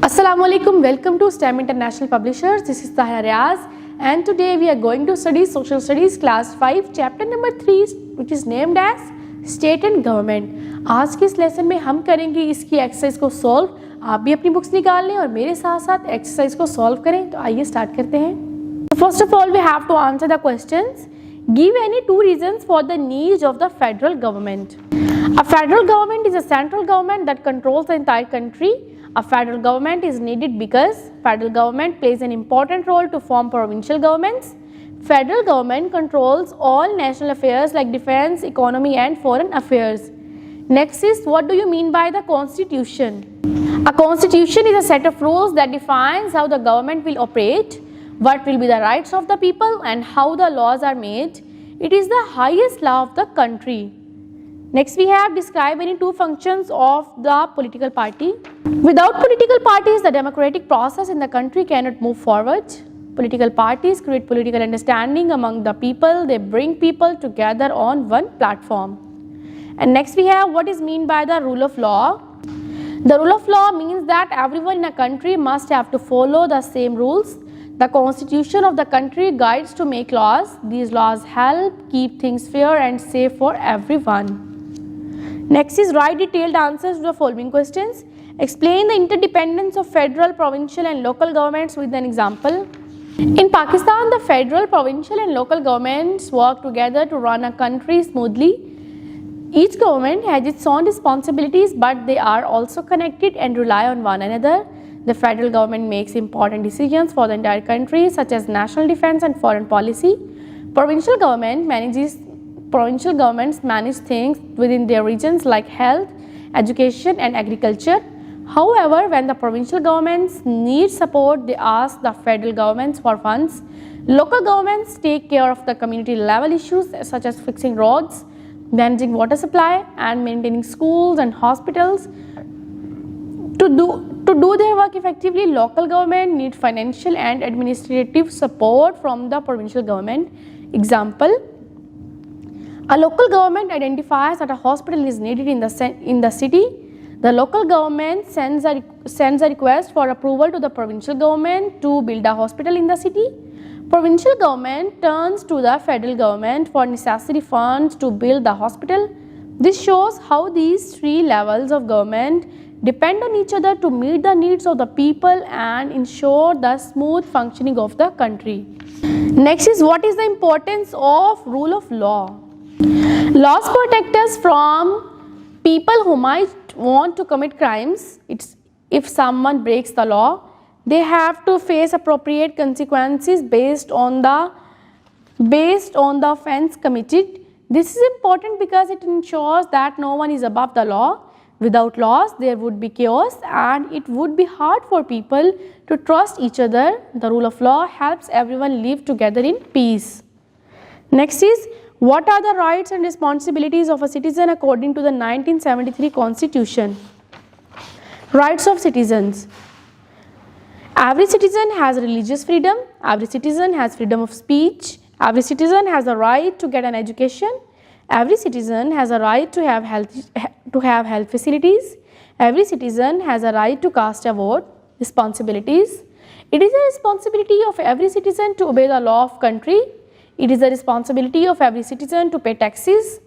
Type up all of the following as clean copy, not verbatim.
Assalamu alaikum, welcome to STEM International Publishers. This is Tahira Riaz and today we are going to study Social Studies Class 5 Chapter number 3 which is named as State and Government. आज के इस lesson में हम करेंगे इसकी exercise को solve. आप भी अपनी बुक्स निकाल लें और मेरे साथ साथ एक्सरसाइज को सॉल्व करें. तो आइए स्टार्ट करते हैं. First of all we have to answer the questions. Give any two reasons for the needs of the federal government. A federal government is a central government that controls the entire country. A federal government is needed because federal government plays an important role to form provincial governments. Federal government controls all national affairs like defense, economy and foreign affairs. Next is, what do you mean by the constitution? A constitution is a set of rules that defines how the government will operate, what will be the rights of the people and how the laws are made. It is the highest law of the country. Next we have, describe any two functions of the political party. Without political parties, the democratic process in the country cannot move forward. Political parties create political understanding among the people. They bring people together on one platform. And next we have, what is meant by the rule of law? The rule of law means that everyone in a country must have to follow the same rules. The constitution of the country guides to make laws. These laws help keep things fair and safe for everyone. Next is, write detailed answers to the following questions. Explain the interdependence of federal, provincial and local governments with an example. In Pakistan, the federal, provincial and local governments work together to run a country smoothly. Each government has its own responsibilities, but they are also connected and rely on one another. The federal government makes important decisions for the entire country such as national defense and foreign policy. Provincial governments manage things within their regions like health, education and agriculture. However, when the provincial governments need support, they ask the federal governments for funds. Local governments take care of the community level issues such as fixing roads, managing water supply and maintaining schools and hospitals. To do their work effectively, local government need financial and administrative support from the provincial government. Example, a local government identifies that a hospital is needed in the city. The local government sends a request for approval to the provincial government to build a hospital in the city. Provincial government turns to the federal government for necessary funds to build the hospital. This shows how these three levels of government depend on each other to meet the needs of the people and ensure the smooth functioning of the country. Next is, what is the importance of rule of law? Laws protect us from people who might want to commit crimes. If someone breaks the law, they have to face appropriate consequences based on the offense committed. This is important because it ensures that no one is above the law. Without laws, there would be chaos and it would be hard for people to trust each other. The rule of law helps everyone live together in peace. Next is, what are the rights and responsibilities of a citizen according to the 1973 Constitution? Rights of citizens. Every citizen has religious freedom. Every citizen has freedom of speech. Every citizen has a right to get an education. Every citizen has a right to have health facilities. Every citizen has a right to cast a vote. Responsibilities. It is a responsibility of every citizen to obey the law of country. It is the responsibility of every citizen to pay taxes.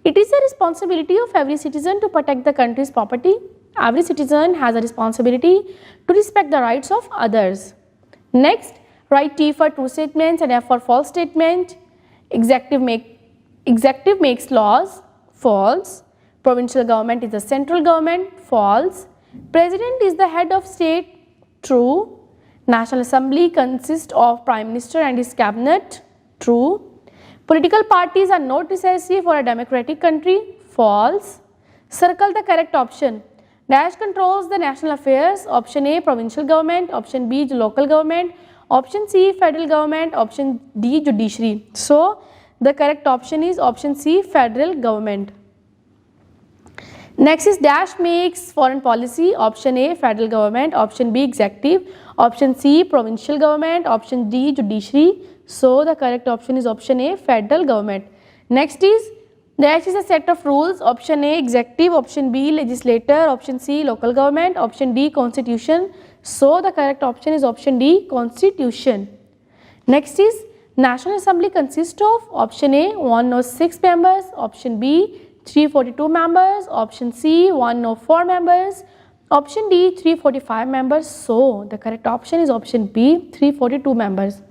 It is the responsibility of every citizen to protect the country's property. Every citizen has a responsibility to respect the rights of others. Next, write T for true statements and F for false statement. Executive makes laws. False. Provincial government is the central government. False. President is the head of state. True. National Assembly consists of Prime Minister and his cabinet. True. Political parties are not necessary for a democratic country. False. Circle the correct option. Dash controls the national affairs. Option A, provincial government. Option B, local government. Option C, federal government. Option D, judiciary. So, the correct option is option C, federal government. Next is, dash makes foreign policy. Option A, federal government. Option B, executive. Option C, provincial government. Option D, judiciary. So, the correct option is option A, federal government. Next is, That is a set of rules. Option A executive, option B legislator, option C local government, option D constitution. So the correct option is option D constitution. Next is National Assembly consists of option A 106 members, option B 342 members, option C 104 members, option D 345 members. So the correct option is option B 342 members.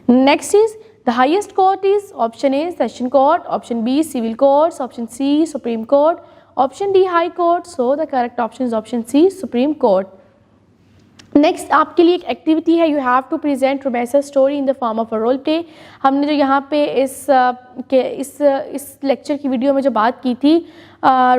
Next is the highest court is option A Session Court, option B Civil Courts, option C Supreme Court, option D High Court. So the correct option is option C Supreme Court. Next آپ کے لیے ایک activity ہے. You have to present Rumaisa story in the form of a role play. ہم نے جو یہاں پہ اس لیکچر کی ویڈیو میں جو بات کی تھی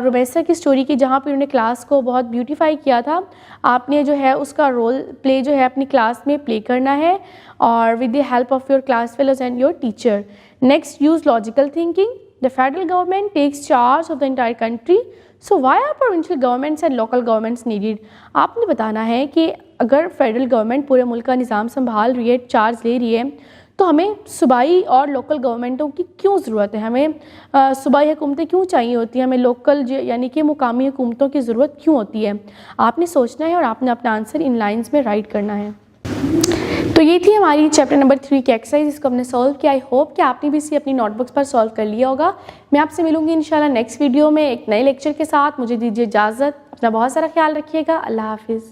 رومیسا کی اسٹوری کی, جہاں پہ انہوں نے کلاس کو بہت بیوٹیفائی کیا تھا, آپ نے جو ہے اس کا رول پلے جو ہے اپنی کلاس میں پلے کرنا ہے اور with the help of your class fellows and your teacher. Next use logical thinking. The federal government takes charge of the entire country. So why are provincial governments and local governments needed? آپ نے بتانا ہے کہ اگر federal government پورے ملک کا نظام سنبھال رہی ہے, چارج لے رہی ہے, تو ہمیں صوبائی اور لوکل گورنمنٹوں کی کیوں ضرورت ہے, ہمیں صوبائی حکومتیں کیوں چاہیے ہوتی ہیں, ہمیں لوکل یعنی کہ مقامی حکومتوں کی ضرورت کیوں ہوتی ہے. آپ نے سوچنا ہے اور آپ نے اپنا آنسر ان لائنز میں رائٹ کرنا ہے. تو یہ تھی ہماری چیپٹر نمبر 3 کی ایکسرسائز, اس کو ہم نے سولو کیا. آئی ہوپ کہ آپ نے بھی اسے اپنی نوٹ بکس پر سولو کر لیا ہوگا. میں آپ سے ملوں گی انشاءاللہ نیکسٹ ویڈیو میں ایک نئے لیکچر کے ساتھ. مجھے دیجیے اجازت, اپنا بہت سارا خیال رکھیے گا. اللہ حافظ.